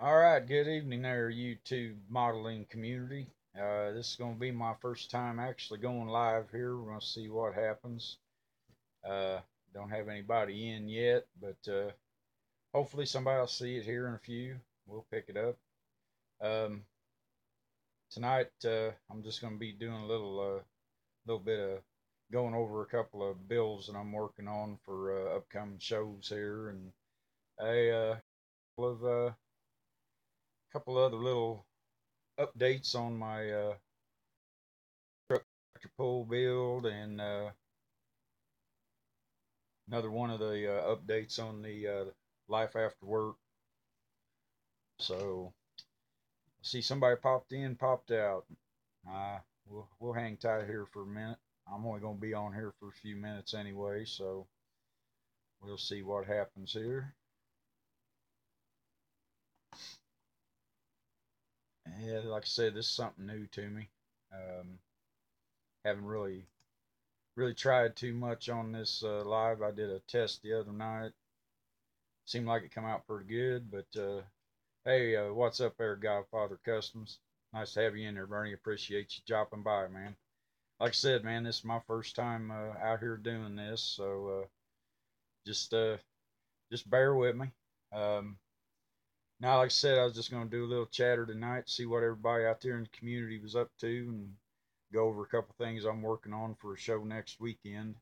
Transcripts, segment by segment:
All right, good evening there, YouTube modeling community. This is going to be my first time actually going live here. We're going to see what happens. Uh, don't have anybody in yet, but hopefully somebody will see it here in a few. We'll pick it up. Um, Tonight, I'm just going to be doing a little bit of going over a couple of bills that I'm working on for upcoming shows here, and a couple of couple other little updates on my truck pull build and another one of the updates on the life after work. So I see somebody popped in, popped out. Uh, we'll hang tight here for a minute. I'm only going to be on here for a few minutes anyway, so we'll see what happens here. Yeah, like I said, this is something new to me. Um, haven't really tried too much on this live. I did a test the other night. Seemed like it come out pretty good, but hey, what's up there, Godfather Customs? Nice to have you in there, Bernie. Appreciate you dropping by, man. Like I said, man, this is my first time out here doing this, so just uh, just bear with me. Um, Now, like I said, I was just going to do a little chatter tonight, see what everybody out there in the community was up to, and go over a couple things I'm working on for a show next weekend.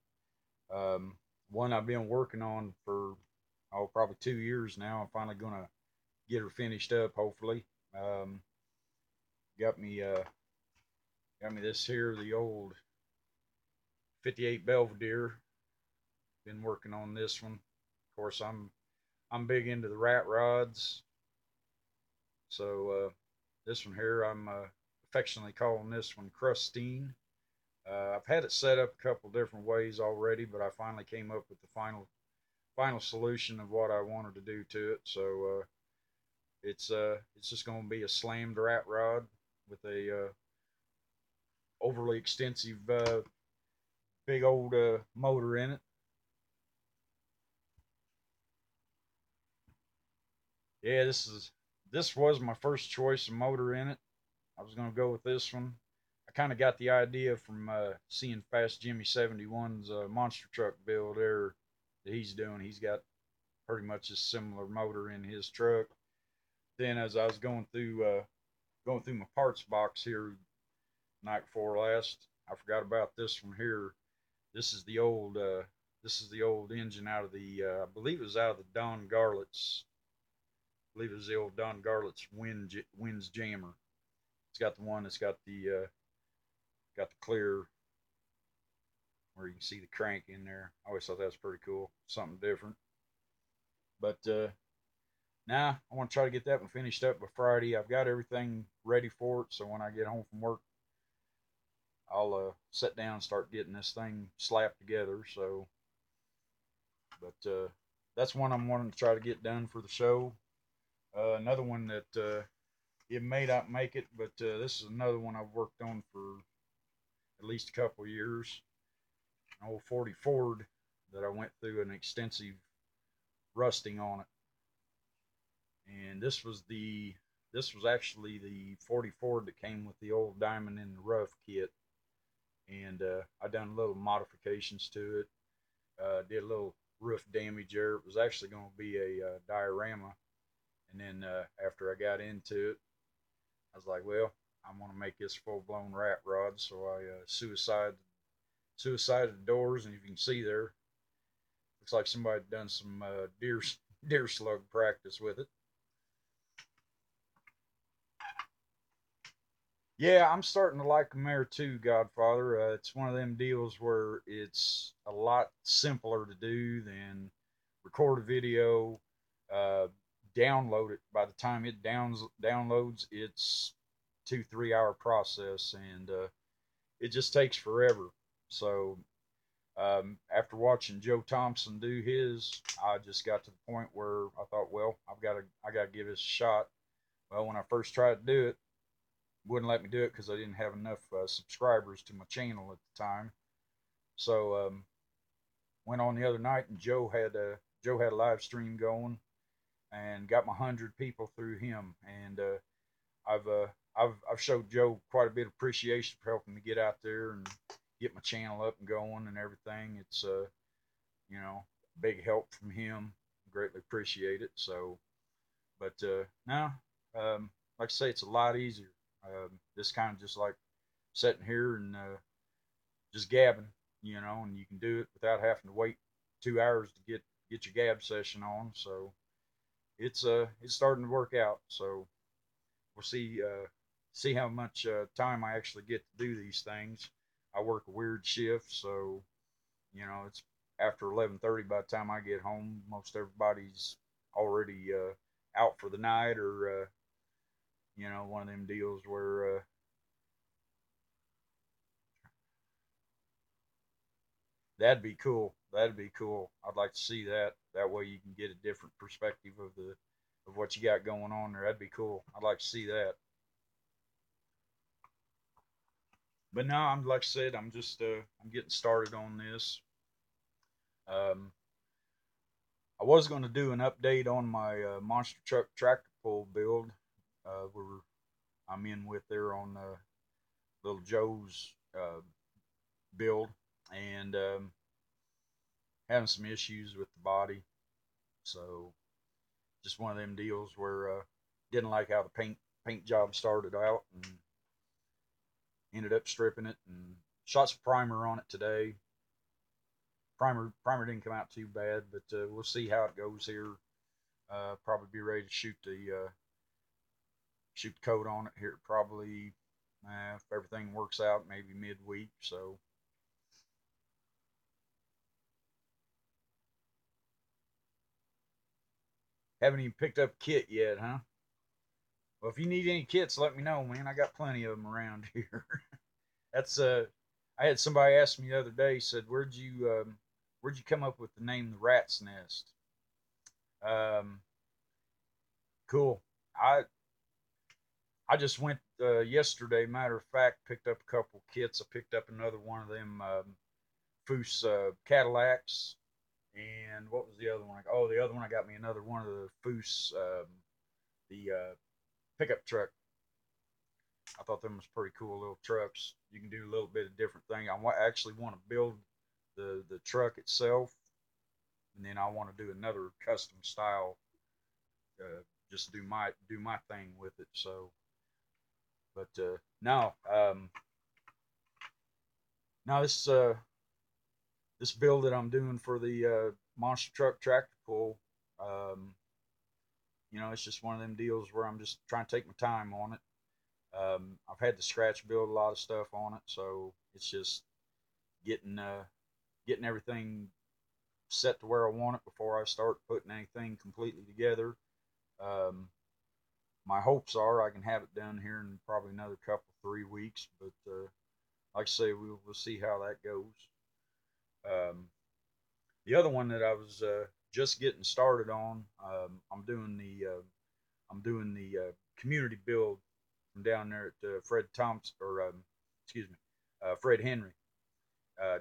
Um, One I've been working on for probably 2 years now. I'm finally going to get her finished up, hopefully. Um, got me this here, the old 58 Belvedere. Been working on this one. Of course, I'm big into the rat rods, so this one here I'm affectionately calling this one Crustine. I've had it set up a couple different ways already, but I finally came up with the final solution of what I wanted to do to it. So it's just going to be a slammed rat rod with a overly extensive big old motor in it. Yeah, this was my first choice of motor in it. I was gonna go with this one. I kind of got the idea from seeing Fast Jimmy 71's monster truck build there that he's doing. He's got pretty much a similar motor in his truck. Then as I was going through my parts box here night before last, I forgot about this one here. This is the old engine out of the I believe it was out of the Don Garlett's. I believe it was the old Don Garlett's Winds Jammer. It's got the one that's got the clear where you can see the crank in there. I always thought that was pretty cool, something different. But now I want to try to get that one finished up by Friday. I've got everything ready for it, so when I get home from work, I'll sit down and start getting this thing slapped together. So, but that's one I'm wanting to try to get done for the show. Another one that it may not make it, but this is another one I've worked on for at least a couple of years. An old 40 Ford that I went through an extensive rusting on it, and this was actually the 40 Ford that came with the old diamond in the rough kit, and I done little modifications to it. Did a little roof damage there. It was actually going to be a diorama, and then after I got into it, I was like, well, I'm going to make this full blown rat rod, so I suicided the doors, and if you can see there, looks like somebody done some deer slug practice with it. Yeah, I'm starting to like them there too, Godfather. It's one of them deals where it's a lot simpler to do than record a video, uh, download it. By the time it downloads, it's 2 3 hour process, and it just takes forever. So after watching Joe Thompson do his, I just got to the point where I thought, well, I got to give this a shot. Well, when I first tried to do it, wouldn't let me do it because I didn't have enough subscribers to my channel at the time. So went on the other night, and Joe had a live stream going, and got my 100 people through him. And I've uh, I've showed Joe quite a bit of appreciation for helping me get out there and get my channel up and going and everything. It's you know, big help from him. Greatly appreciate it. So, but now, like I say, it's a lot easier. This kind of just like sitting here and just gabbing, and you can do it without having to wait 2 hours to get your gab session on. So it's starting to work out. So we'll see how much time I actually get to do these things. I work a weird shift, so it's after 11:30 by the time I get home. Most everybody's already out for the night, or one of them deals where that'd be cool. That'd be cool. I'd like to see that. That way you can get a different perspective of what you got going on there. That'd be cool. I'd like to see that. But now I'm like I said, I'm just I'm getting started on this. Um, I was going to do an update on my monster truck tractor pull build. Where I'm in with there on little Joe's build, and having some issues with the body. So just one of them deals where didn't like how the paint job started out, and ended up stripping it and shot some primer on it today. Primer didn't come out too bad, but we'll see how it goes here. Probably be ready to shoot the coat on it here probably, if everything works out, maybe midweek. So haven't even picked up a kit yet, huh? Well, if you need any kits, let me know, man. I got plenty of them around here. That's I had somebody ask me the other day, said, where'd you come up with the name the Rat's Nest? Um, cool. I just went yesterday. Matter of fact, picked up a couple kits. I picked up another one of them Foose Cadillacs, and what was the other one? Oh, the other one I got me another one of the Foose the pickup truck. I thought them was pretty cool little trucks. You can do a little bit of different thing. Actually want to build the truck itself, and then I want to do another custom style. Just do my thing with it. So, but now this build that I'm doing for the monster truck tractor pull, um, it's just one of them deals where I'm just trying to take my time on it. I've had to scratch build a lot of stuff on it, so it's just getting getting everything set to where I want it before I start putting anything completely together. Um, my hopes are I can have it done here in probably another couple 3 weeks, but like I say, we'll see how that goes. Um, the other one that I was just getting started on, I'm doing the community build from down there at Fred Thompson, or excuse me, Fred Henry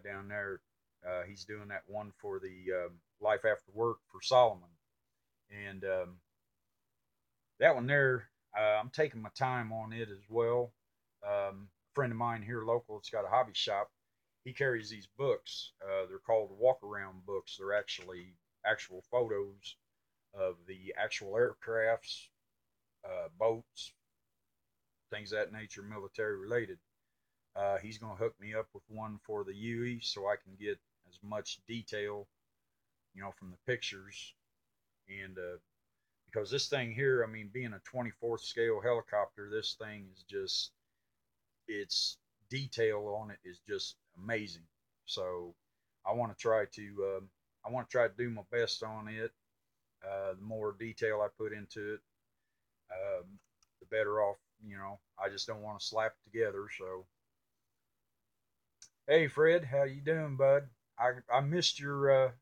down there. He's doing that one for the Life After Work for Solomon, and that one there, I'm taking my time on it as well. A friend of mine here local, it's got a hobby shop. He carries these books. They're called walk around books. They're actually actual photos of the actual aircrafts, boats, things of that nature, military related. He's going to hook me up with one for the UE so I can get as much detail, from the pictures. And because this thing here, I mean, being a 24th scale helicopter, this thing is just, its detail on it is just amazing. So I want to try to, do my best on it. The more detail I put into it, um, the better off. I just don't want to slap it together. So, hey Fred, how you doing, bud? I missed your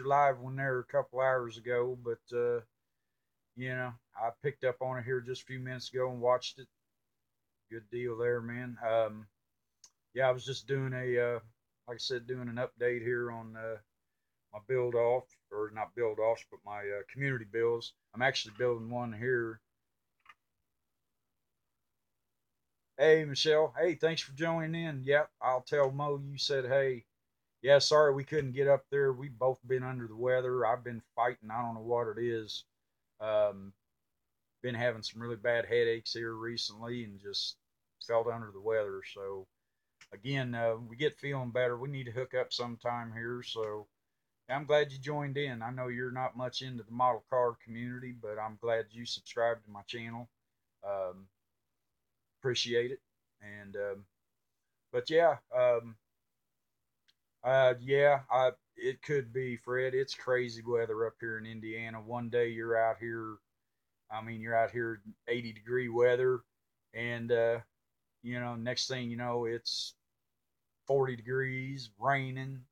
live one there a couple hours ago, but I picked up on it here just a few minutes ago and watched it. Good deal there, man. Yeah, I was just doing like I said, doing an update here on my build off, or not build offs, but my community builds. I'm actually building one here. Hey, Michelle. Hey, thanks for joining in. Yep, I'll tell Mo you said hey. Yeah, sorry we couldn't get up there. We've both been under the weather. I've been fighting. I don't know what it is. Um, been having some really bad headaches here recently, and just felt under the weather. So again, we get feeling better. We need to hook up sometime here. So I'm glad you joined in. I know you're not much into the model car community, but I'm glad you subscribed to my channel. Um, Appreciate it. And but yeah, yeah, it could be, Fred. It's crazy weather up here in Indiana. One day you're out here. I mean, you're out here 80-degree weather, and next thing you know, it's 40 degrees, raining.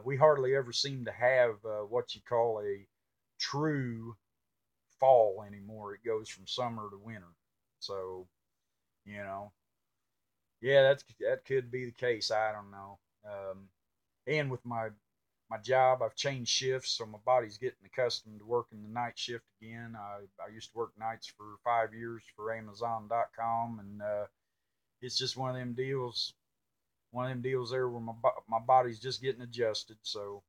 We hardly ever seem to have what you call a true fall anymore. It goes from summer to winter. So, you know, yeah, that could be the case. I don't know. And with my job, I've changed shifts, so my body's getting accustomed to working the night shift again. I used to work nights for 5 years for Amazon.com, and it's just one of them deals. One of them deals there where my body's just getting adjusted. So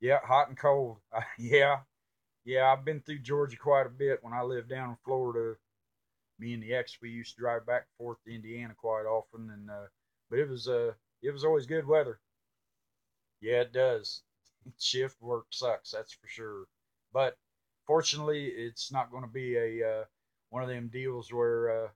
yeah, hot and cold. Yeah, yeah. I've been through Georgia quite a bit when I lived down in Florida. Me and the ex, we used to drive back and forth to Indiana quite often, and but it was always good weather. Yeah, it does. Shift work sucks, that's for sure. But fortunately, it's not going to be a one of them deals where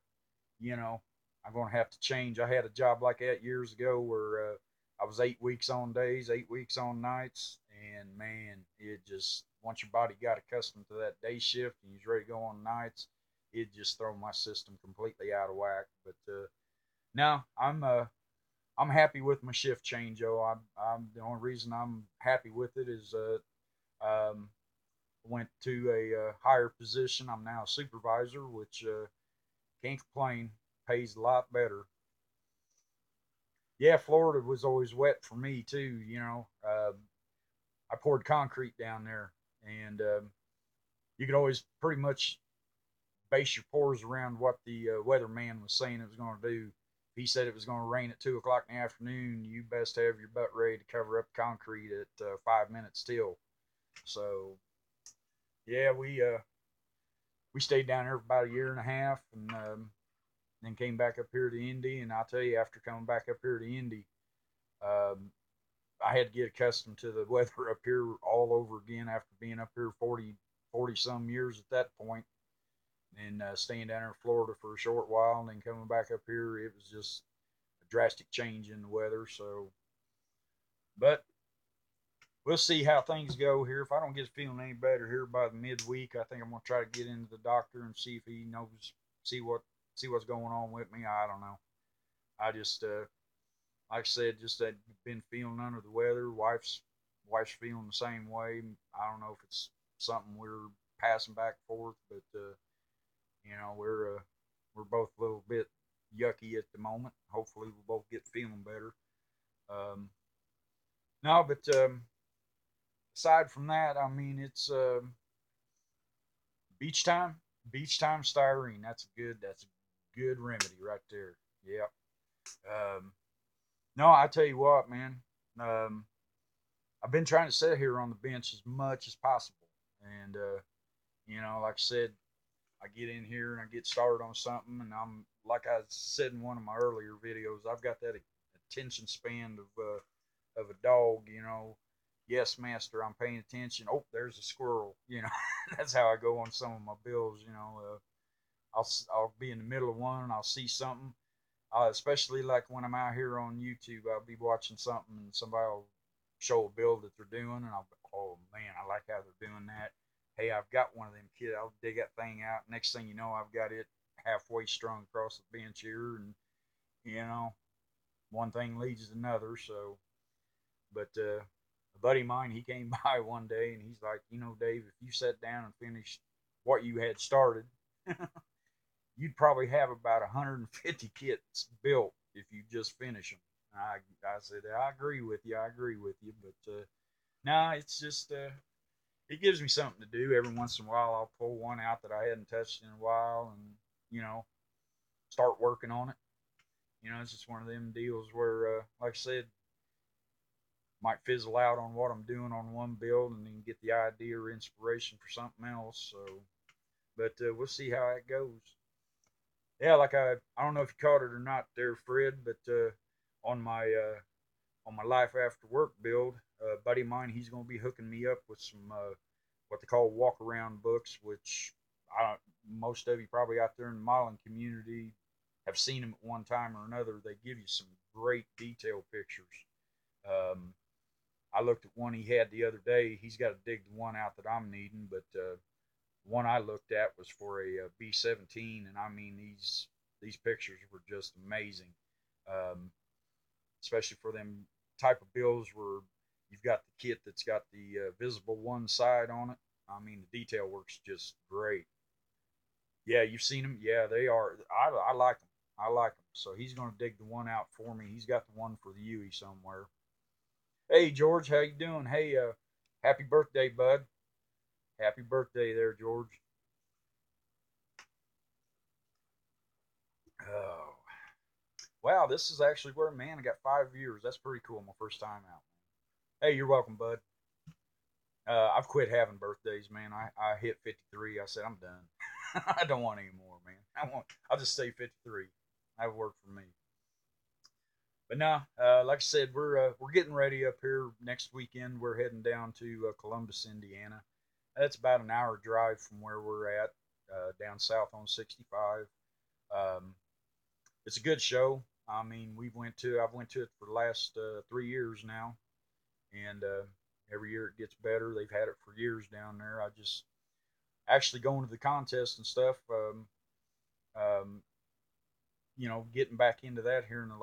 you know I'm going to have to change. I had a job like that years ago where I was 8 weeks on days, 8 weeks on nights, and man, it just once your body got accustomed to that day shift and you're ready to go on nights, it just throw my system completely out of whack. But now I'm happy with my shift change, though. I'm the only reason I'm happy with it is went to a higher position. I'm now a supervisor, which can't complain. Pays a lot better. Yeah, Florida was always wet for me too. I poured concrete down there, and you could always pretty much base your pours around what the weatherman was saying it was going to do. If he said it was going to rain at 2 o'clock in the afternoon, you best have your butt ready to cover up concrete at 5 minutes till. So yeah, we stayed down there for about a year and a half, and then came back up here to Indy. And I'll tell you, after coming back up here to Indy, um, I had to get accustomed to the weather up here all over again after being up here 40 some years at that point, and staying down there in Florida for a short while, and then coming back up here. It was just a drastic change in the weather. So, but we'll see how things go here. If I don't get feeling any better here by the midweek, I think I'm gonna try to get into the doctor and see if he knows, see what, see what's going on with me. I don't know. I just, like I said, just been feeling under the weather. Wife's feeling the same way. I don't know if it's something we're passing back and forth, but we're both a little bit yucky at the moment. Hopefully, we'll both get feeling better. Um, no, but aside from that, I mean, it's beach time. Beach time styrene. That's a good remedy right there. Yeah. Um, no, I tell you what, man. Um, I've been trying to sit here on the bench as much as possible, and like I said, I get in here and I get started on something, and I'm like I said in one of my earlier videos, I've got that attention span of a dog. Yes, master, I'm paying attention. Oh, there's a squirrel. That's how I go on some of my bills. I'll be in the middle of one, and I'll see something. Especially like when I'm out here on YouTube, I'll be watching something, and somebody will show a build that they're doing, and I'll be, oh man, I like how they're doing that. Hey, I've got one of them kids. I'll dig that thing out. Next thing you know, I've got it halfway strung across the bench here, and you know, one thing leads to another. So, but a buddy of mine, he came by one day, and he's like, Dave, if you sat down and finished what you had started, you'd probably have about 150 kits built if you just finish them. I said, I agree with you. I agree with you. But nah, it's just it gives me something to do every once in a while. I'll pull one out that I hadn't touched in a while, and you know, start working on it. It's just one of them deals where, like I said, might fizzle out on what I'm doing on one build, and then get the idea or inspiration for something else. So, but we'll see how it goes. Yeah, like I don't know if you caught it or not, there, Fred, but on my uh, on my life after work build, a buddy of mine, he's going to be hooking me up with some what they call walk around books, which most of you probably out there in the modeling community have seen them at one time or another. They give you some great detail pictures. Um, I looked at one he had the other day. He's got to dig the one out that I'm needing, but one I looked at was for a B-17, and I mean these pictures were just amazing, um, especially for them type of builds where you've got the kit that's got the visible one side on it. I mean the detail work's just great. Yeah, you've seen them. Yeah, they are. I like them. I like them. So he's going to dig the one out for me. He's got the one for the UE somewhere. Hey George, how you doing? Hey, happy birthday, bud. Happy birthday there, George. Oh, wow, this is actually where, man, I got 5 years. That's pretty cool. My first time out. Hey, you're welcome, bud. I've quit having birthdays, man. I hit 53. I said I'm done. I don't want any more, man. I'll just stay 53. That would work for me. But now, like I said, we're getting ready up here next weekend. We're heading down to Columbus, Indiana. That's about an hour drive from where we're at, down south on 65. Um, it's a good show. I mean, I've went to it for the last 3 years now, and every year it gets better. They've had it for years down there. I just actually going to the contest and stuff. Um, getting back into that here in the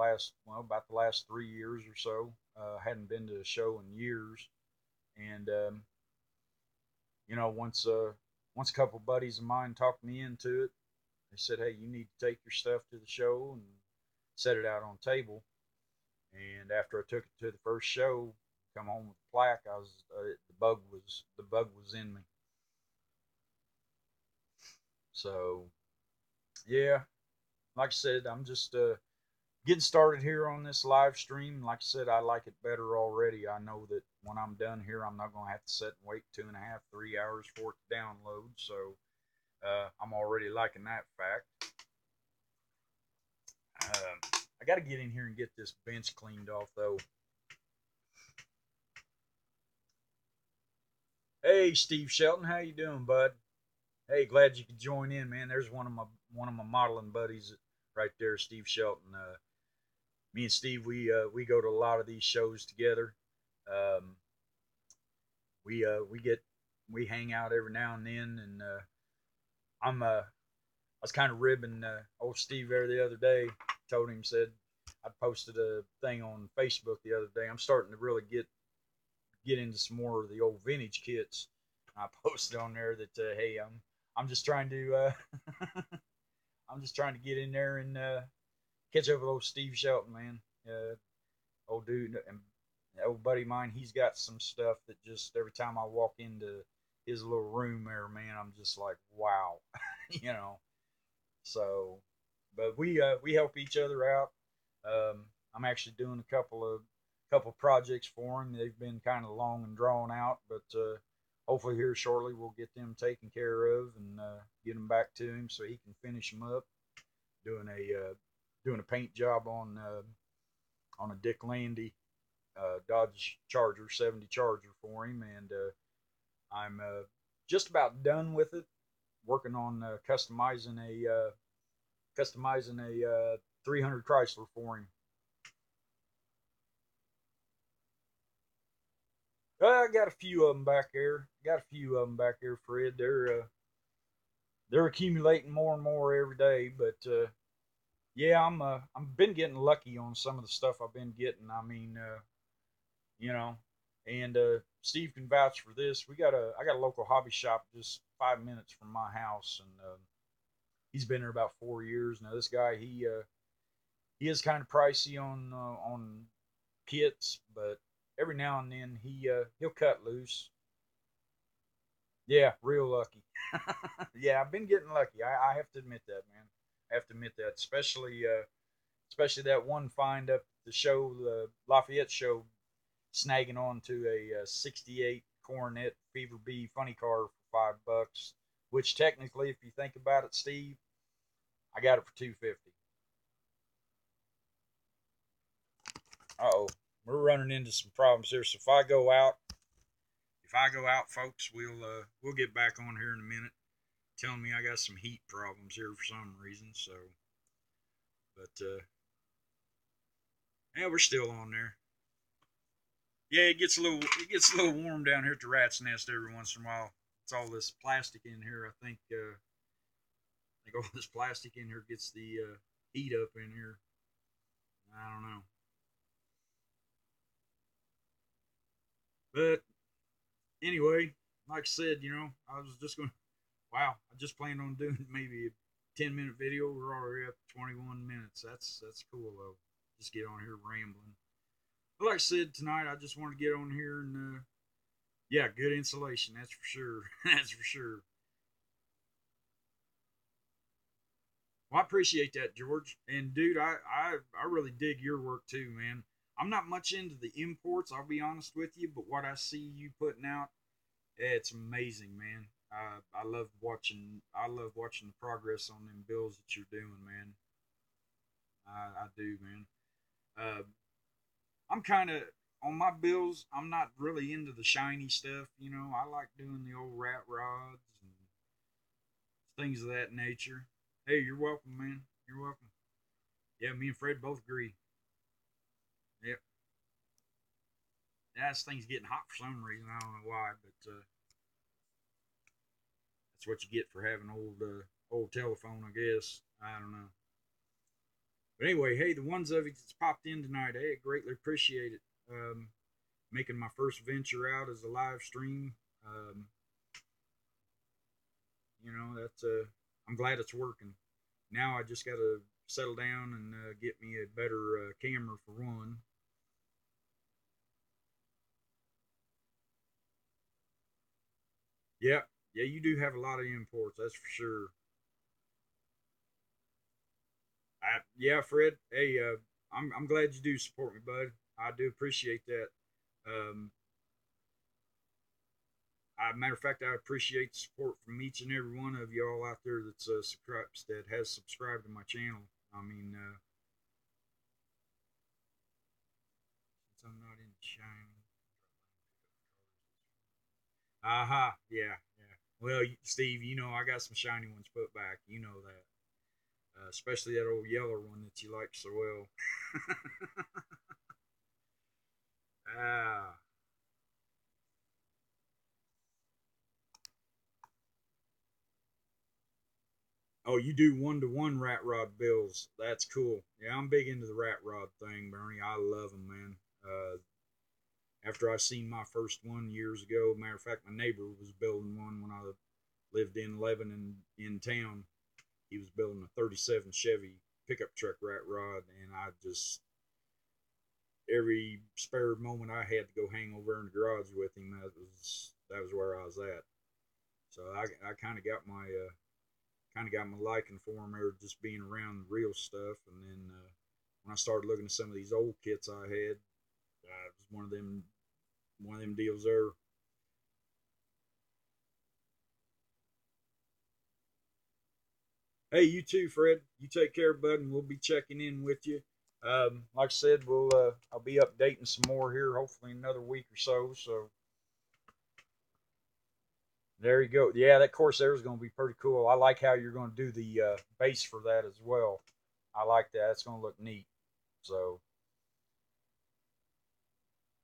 about the last 3 years or so. Hadn't been to a show in years, and once a couple buddies of mine talked me into it. They said, "Hey, you need to take your stuff to the show and set it out on table." And after I took it to the first show, come home with the plaque, I was the bug was in me. So yeah, like I said, I'm just getting started here on this live stream. Like I said, I like it better already. I know that when I'm done here, I'm not going to have to sit and wait 2.5, 3 hours for it to download. So I'm already liking that fact. I got to get in here and get this bench cleaned off, though. Hey, Steve Shelton, how you doing, bud? Hey, glad you could join in, man. There's one of my modeling buddies right there, Steve Shelton. Me and Steve, we go to a lot of these shows together. Um, we hang out every now and then, and I was kind of ribbing old Steve there the other day. Told him, said I posted a thing on Facebook the other day. I'm starting to really get into some more of the old vintage kits. I posted on there that hey, I'm just trying to I'm just trying to get in there and catch up with old Steve Shelton, man. Old dude and old buddy of mine, he's got some stuff that just every time I walk into his little room there, man, I'm just like, wow, you know. So, but we help each other out. I'm actually doing a couple projects for him. They've been kind of long and drawn out, but hopefully here shortly we'll get them taken care of and get them back to him so he can finish them up. Doing a paint job on a Dick Landy Dodge Charger 70 Charger for him, and I'm just about done with it. Working on customizing a 300 Chrysler for him. I got a few of them back there. Got a few of them back there, Fred. They're accumulating more and more every day. But yeah, I'm been getting lucky on some of the stuff I've been getting. I mean, you know, and Steve can vouch for this. I got a local hobby shop just 5 minutes from my house, and he's been there about 4 years now. This guy, He is kind of pricey on kits, but every now and then he'll cut loose. Yeah, real lucky. Yeah, I've been getting lucky. I have to admit that, man. I have to admit that, especially that one find up the show, the Lafayette show, snagging on to a '68 Coronet Fever B funny car for $5, which technically, if you think about it, Steve, I got it for $250. Uh-oh, we're running into some problems here. So if I go out, folks, we'll get back on here in a minute. Telling me I got some heat problems here for some reason. So, but yeah, we're still on there. Yeah, it gets a little warm down here at the rat's nest every once in a while. It's all this plastic in here. I think all this plastic in here gets the heat up in here. I don't know, but anyway, like I said, I was just going. Wow, I just planned on doing maybe a 10-minute video. We're already up to 21 minutes. That's cool though. Just get on here rambling. But like I said tonight, I just want to get on here and yeah, good insulation. That's for sure. That's for sure. Well, I appreciate that, George. And dude, I really dig your work too, man. I'm not much into the imports. I'll be honest with you, but what I see you putting out, it's amazing, man. I love watching. I love watching the progress on them bills that you're doing, man. I do, man. Uh, I'm kind of on my bills. I'm not really into the shiny stuff. I like doing the old rat rods and things of that nature. Hey, you're welcome, man. You're welcome. Yeah, me and Fred both agree. Yep. Yeah, this thing's getting hot for some reason. I don't know why, but that's what you get for having old telephone, I guess. I don't know. But anyway, hey, the ones of you that's popped in tonight, hey, I greatly appreciate it. Um, Making my first venture out as a live stream. Um, that's I'm glad it's working. Now I just got to settle down and get me a better camera for one. Yeah, yeah, you do have a lot of imports, that's for sure. Yeah, Fred. Hey, I'm glad you do support me, bud. I do appreciate that. Um, Matter of fact, I appreciate the support from each and every one of y'all out there that's subscribed that has subscribed to my channel. I mean, since I'm not in China. Aha, yeah, yeah. Well, Steve, I got some shiny ones put back. You know that, especially that old yeller one that you like so well. Ah, oh, you do one-to-one rat rod bills. That's cool. Yeah, I'm big into the rat rod thing, Bernie. I love them, man. After I seen my first one years ago, matter of fact, my neighbor was building one when I lived in Lebanon in town. He was building a '37 Chevy pickup truck rat rod, and I just every spare moment I had to go hang over in the garage with him. That was where I was at. So I kind of got my liking for him there, just being around real stuff. And then when I started looking at some of these old kits I had, it was one of them deals there. Hey, you too, Fred. You take care, bud, and we'll be checking in with you. Like I said, I'll be updating some more here, hopefully in another week or so. So there you go. Yeah, that course there is going to be pretty cool. I like how you're going to do the base for that as well. I like that. It's going to look neat. So,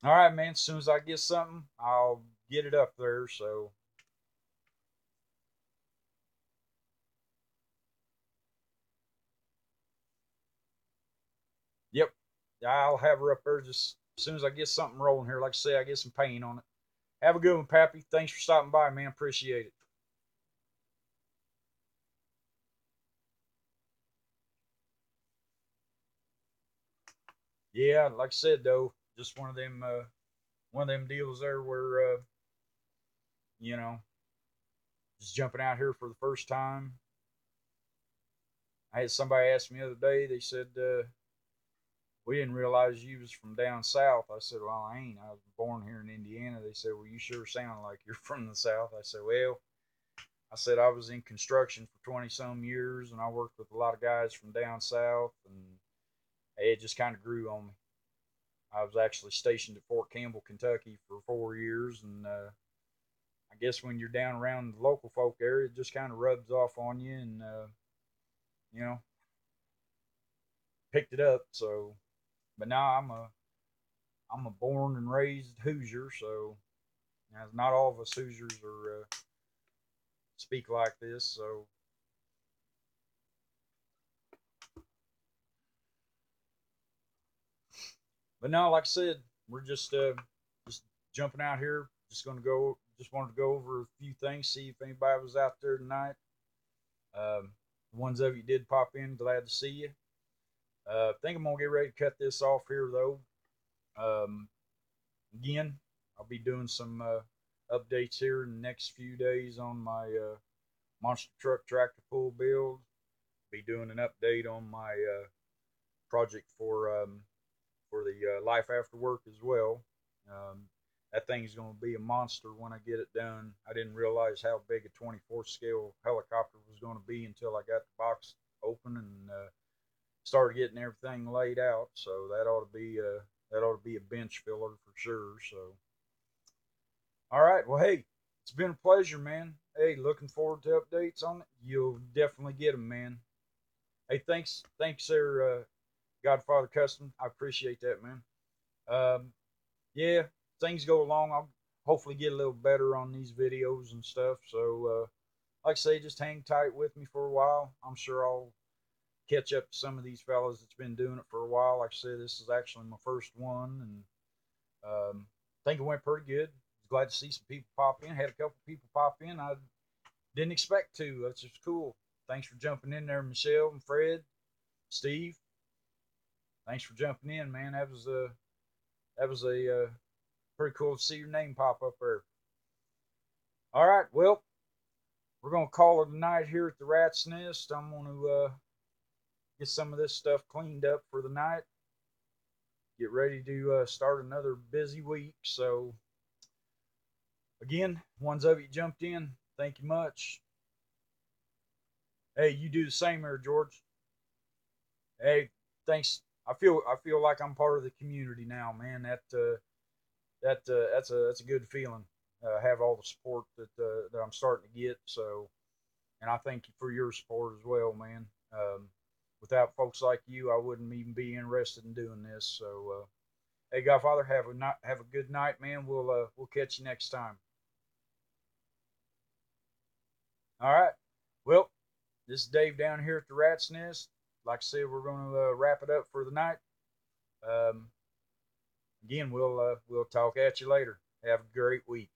all right, man. As soon as I get something, I'll get it up there. So, yep, I'll have her up there just as soon as I get something rolling here. Like I say, I get some paint on it. Have a good one, Pappy. Thanks for stopping by, man. Appreciate it. Yeah, like I said though, just one of them deals there where you know, just jumping out here for the first time. I had somebody ask me the other day. They said, "We didn't realize you was from down south." I said, "Well, I ain't. I was born here in Indiana." They said, "Well, you sure sound like you're from the south." I said, "Well," I said, "I was in construction for 20 some years, and I worked with a lot of guys from down south, and it just kind of grew on me." I was actually stationed at Fort Campbell, Kentucky for 4 years, and I guess when you're down around the local folk area, it just kind of rubs off on you, and you know, picked it up. So, but now I'm a born and raised Hoosier, so not all of us Hoosiers are speak like this. So, but no, like I said, we're just jumping out here. Just wanted to go over a few things, see if anybody was out there tonight. The ones of you did pop in, glad to see you. I think I'm gonna get ready to cut this off here though. Um, Again, I'll be doing some updates here in the next few days on my monster truck tractor pull build. Be doing an update on my project for the life after work as well. Um, that thing's going to be a monster when I get it done. I didn't realize how big a 24 scale helicopter was going to be until I got the box open and started getting everything laid out. So that ought to be a bench filler for sure. So all right, well hey, it's been a pleasure, man. Hey, looking forward to updates on it. You'll definitely get them, man. Hey, thanks, there, Godfather Custom. I appreciate that, man. Um, yeah, things go along. I'll hopefully get a little better on these videos and stuff. So, like I say, just hang tight with me for a while. I'm sure I'll catch up to some of these fellas that's been doing it for a while. Like I said, this is actually my first one, and I think it went pretty good. Was glad to see some people pop in. Had a couple people pop in. I didn't expect to. That's just cool. Thanks for jumping in there, Michelle and Fred, Steve. Thanks for jumping in, man. That was a pretty cool to see your name pop up there. All right, well, we're gonna call it a night here at the Rat's Nest. I'm gonna get some of this stuff cleaned up for the night. Get ready to start another busy week. So, again, ones of you jumped in. Thank you much. Hey, you do the same here, George. Hey, thanks. I feel like I'm part of the community now, man. That's a good feeling. Have all the support that I'm starting to get. So, and I thank you for your support as well, man. Without folks like you, I wouldn't even be interested in doing this. So, hey, Godfather, have a good night, man. We'll catch you next time. All right. Well, this is Dave down here at the Rat's Nest. Like I said, we're going to wrap it up for the night. Um, Again, we'll talk at you later. Have a great week.